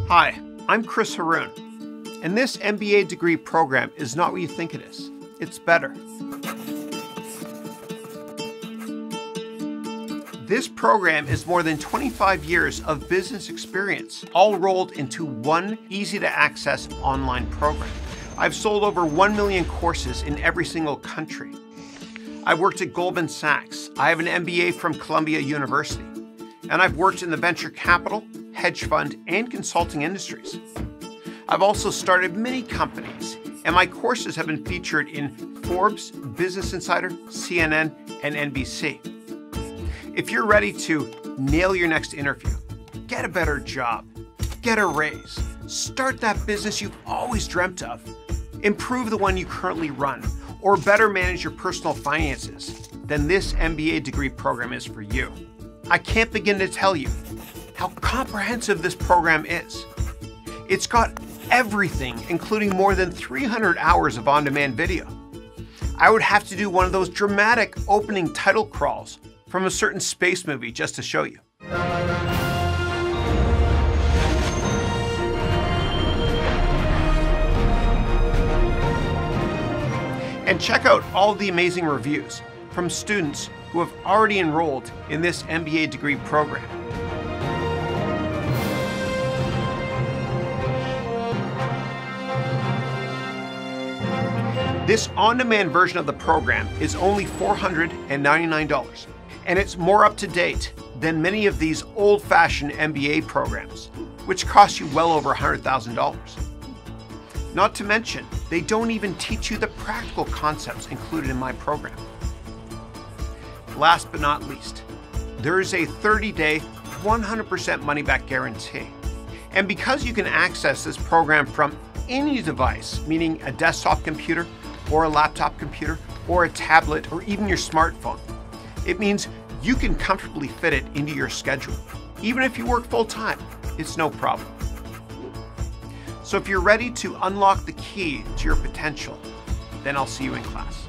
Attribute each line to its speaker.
Speaker 1: Hi, I'm Chris Haroun, and this MBA degree program is not what you think it is. It's better. This program is more than 25 years of business experience, all rolled into one easy-to-access online program. I've sold over 1 million courses in every single country. I've worked at Goldman Sachs. I have an MBA from Columbia University. And I've worked in the venture capital, hedge fund, and consulting industries. I've also started many companies, and my courses have been featured in Forbes, Business Insider, CNN, and NBC. If you're ready to nail your next interview, get a better job, get a raise, start that business you've always dreamt of, improve the one you currently run, or better manage your personal finances, then this MBA degree program is for you. I can't begin to tell you how comprehensive this program is. It's got everything, including more than 300 hours of on-demand video. I would have to do one of those dramatic opening title crawls from a certain space movie just to show you. And check out all the amazing reviews from students who have already enrolled in this MBA degree program. This on-demand version of the program is only $499, and it's more up to date than many of these old-fashioned MBA programs, which cost you well over $100,000. Not to mention, they don't even teach you the practical concepts included in my program. Last but not least, there is a 30-day, 100% money-back guarantee. And because you can access this program from any device, meaning a desktop computer or a laptop computer or a tablet or even your smartphone, it means you can comfortably fit it into your schedule. Even if you work full-time, it's no problem. So if you're ready to unlock the key to your potential, then I'll see you in class.